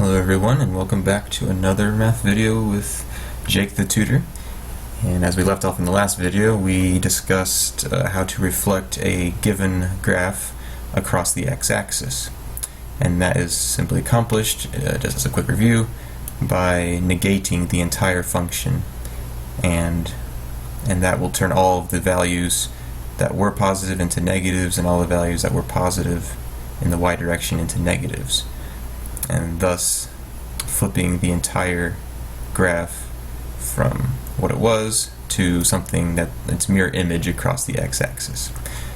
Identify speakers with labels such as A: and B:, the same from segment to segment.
A: Hello everyone, and welcome back to another math video with Jake the Tutor. And as we left off in the last video, we discussed how to reflect a given graph across the x-axis. And that is simply accomplished, just as a quick review, by negating the entire function. And that will turn all of the values that were positive into negatives and all the values that were positive in the y direction into negatives, and thus flipping the entire graph from what it was to something that its mirror image across the x-axis.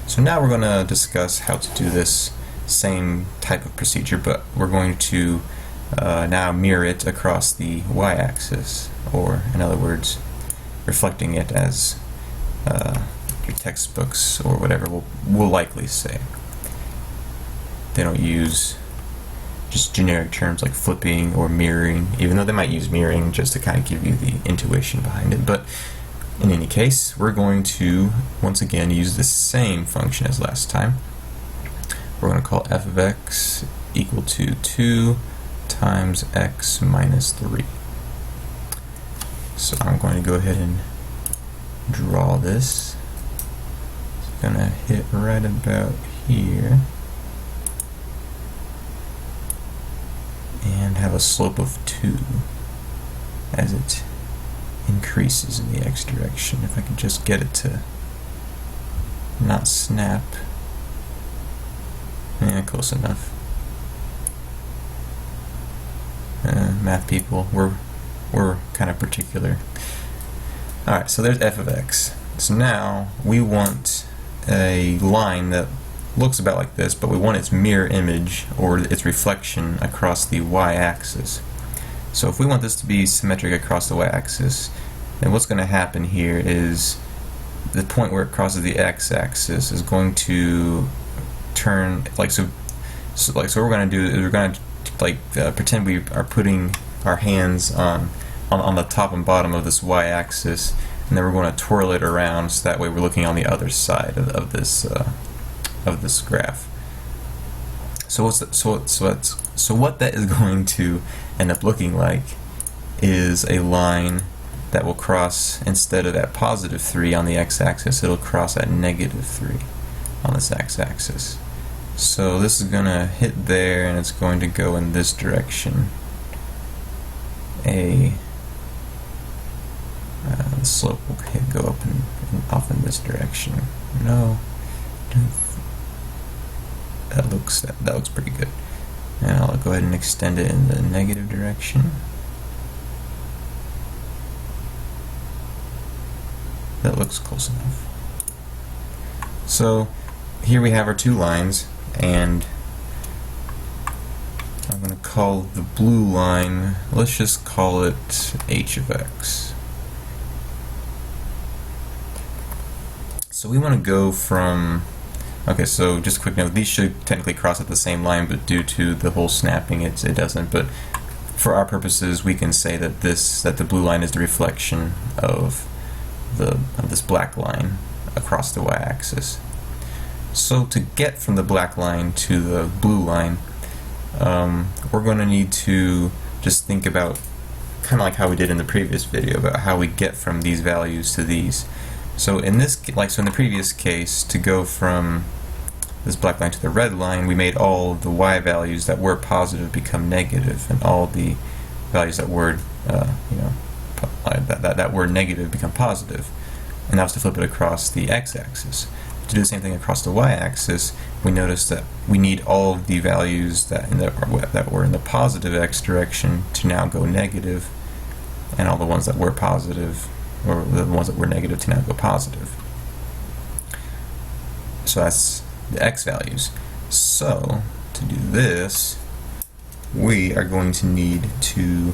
A: So now we're going to discuss how to do this same type of procedure, but we're going to now mirror it across the y-axis, or in other words, reflecting it as your textbooks or whatever will likely say. They don't use just generic terms like flipping or mirroring, even though they might use mirroring just to kind of give you the intuition behind it. But in any case, we're going to once again use the same function as last time. We're going to call f of x equal to 2 times x minus 3. So I'm going to go ahead and draw this. It's going to hit right about here and have a slope of 2 as it increases in the x direction. If I could just get it to not snap. Yeah, close enough. Math people, we're kind of particular. Alright, so there's f of x. So now we want a line that looks about like this, but we want its mirror image or its reflection across the y-axis. So if we want this to be symmetric across the y-axis, then what's going to happen here is the point where it crosses the x-axis is going to turn so what we're going to do is we're going to pretend we are putting our hands on the top and bottom of this y-axis, and then we're going to twirl it around so that way we're looking on the other side of this graph. So what that is going to end up looking like is a line that will cross, instead of at positive 3 on the x-axis, it'll cross at negative 3 on this x-axis. So this is going to hit there, and it's going to go in this direction. The slope will go up and off in this direction. No. That looks pretty good. And I'll go ahead and extend it in the negative direction. That looks close enough. So here we have our two lines, and I'm going to call the blue line, let's just call it h of x. So we want to go from, okay, so just a quick note, these should technically cross at the same line, but due to the whole snapping it doesn't. But for our purposes, we can say that the blue line is the reflection of this black line across the y-axis. So to get from the black line to the blue line, we're going to need to just think about kind of like how we did in the previous video about how we get from these values to these. So in the previous case, to go from this black line to the red line, we made all the y values that were positive become negative, and all the values that were that were negative become positive. And that was to flip it across the x-axis. To do the same thing across the y-axis, we noticed that we need all of the values that were in the positive x direction to now go negative, and all the ones that were positive, or the ones that were negative, to now go positive. So that's the x values. So to do this, we are going to need to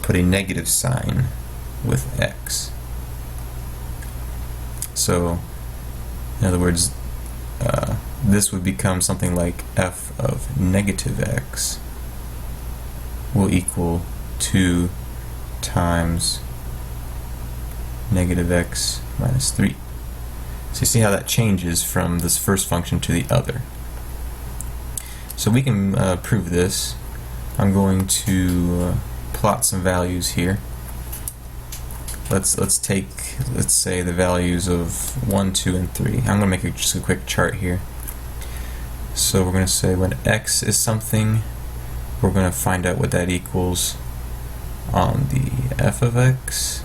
A: put a negative sign with x. So in other words, this would become something like f of negative x will equal 2 times negative x minus 3. So you see how that changes from this first function to the other. So we can prove this I'm going to plot some values here. Let's say the values of 1, 2, and 3. I'm going to make just a quick chart here. So we're going to say when x is something, we're going to find out what that equals on the f of x,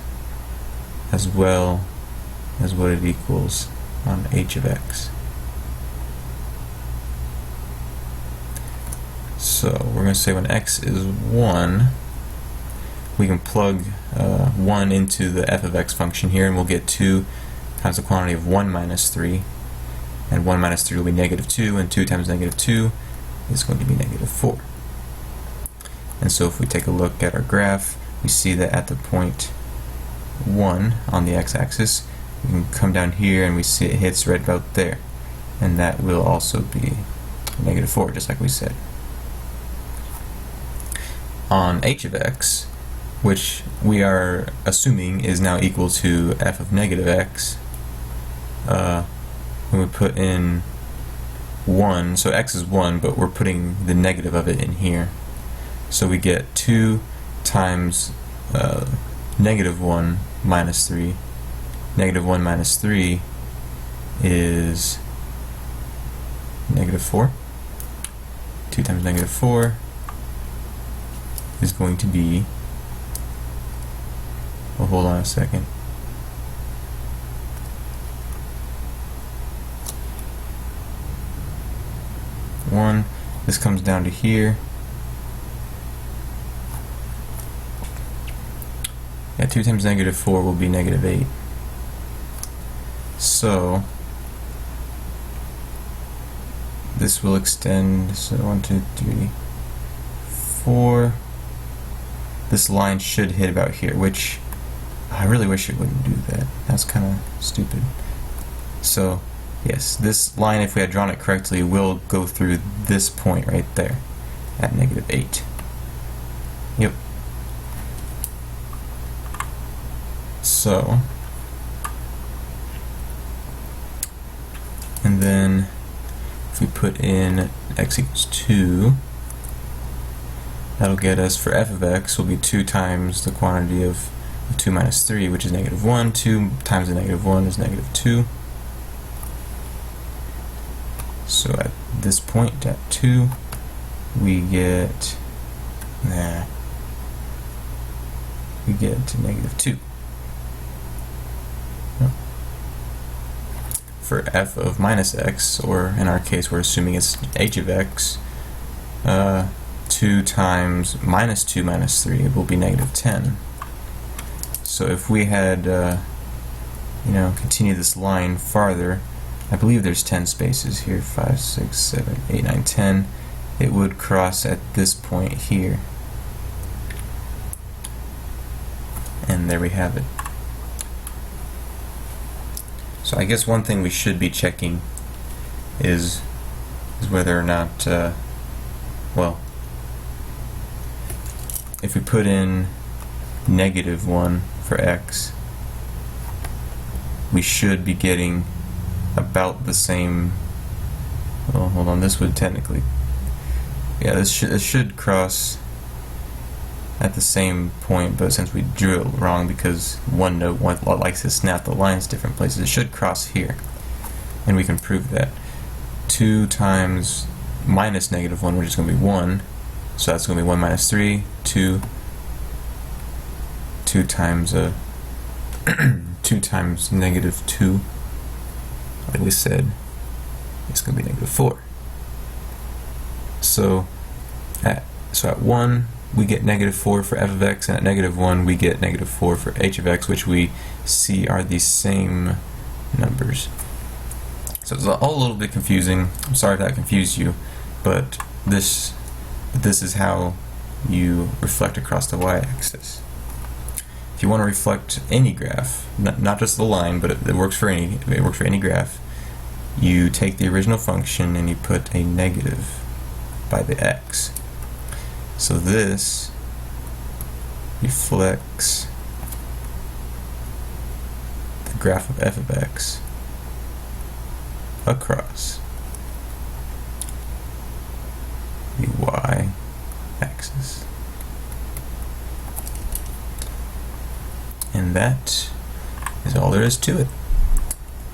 A: as well as what it equals on h of x. So we're going to say when x is 1, we can plug 1 into the f of x function here, and we'll get 2 times the quantity of 1 minus 3. And 1 minus 3 will be negative 2, and 2 times negative 2 is going to be negative 4. And so if we take a look at our graph, we see that at the point 1 on the x-axis, we can come down here and we see it hits right about there. And that will also be negative 4, just like we said. On h of x, which we are assuming is now equal to f of negative x, when we put in 1, so x is 1, but we're putting the negative of it in here. So we get 2 times negative 1 minus 3. Negative 1 minus 3 is negative 4. 2 times negative 4 is going to be, well, hold on a second. This comes down to here. Yeah, 2 times negative 4 will be negative 8. So this will extend, so 1, 2, 3, 4. This line should hit about here, which I really wish it wouldn't do that. That's kind of stupid. So yes, this line, if we had drawn it correctly, will go through this point right there at negative 8. Yep. So, and then if we put in x equals 2, that'll get us, for f of x, will be 2 times the quantity of 2 minus 3, which is negative 1. 2 times the negative 1 is negative 2. So at this point, at 2, we get negative 2. For f of minus x, or in our case we're assuming it's h of x, 2 times minus 2 minus 3 will be negative 10. So if we had continued this line farther, I believe there's 10 spaces here, 5, 6, 7, 8, 9, 10. It would cross at this point here. And there we have it. So I guess one thing we should be checking is whether or not, well, if we put in negative 1 for x, we should be getting about the same, well, hold on, this would technically, yeah, this should cross at the same point, but since we drew it wrong because OneNote likes to snap the lines different places, it should cross here, and we can prove that. 2 times minus negative 1, which is going to be 1, so that's going to be 1 minus 3, 2 times 2 times negative 2, like we said, it's going to be negative 4. So at 1 we get negative 4 for f of x, and at negative 1 we get negative 4 for h of x, which we see are the same numbers. So it's all a little bit confusing. I'm sorry if that confused you, but this is how you reflect across the y-axis. If you want to reflect any graph, not just the line, but it works for any graph, you take the original function and you put a negative by the x. So this reflects the graph of f of x across the y-axis. And that is all there is to it.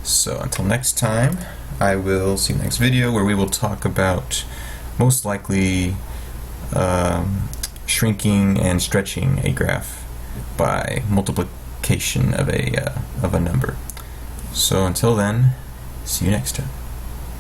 A: So until next time, I will see you in the next video, where we will talk about most likely shrinking and stretching a graph by multiplication of a number. So until then, see you next time.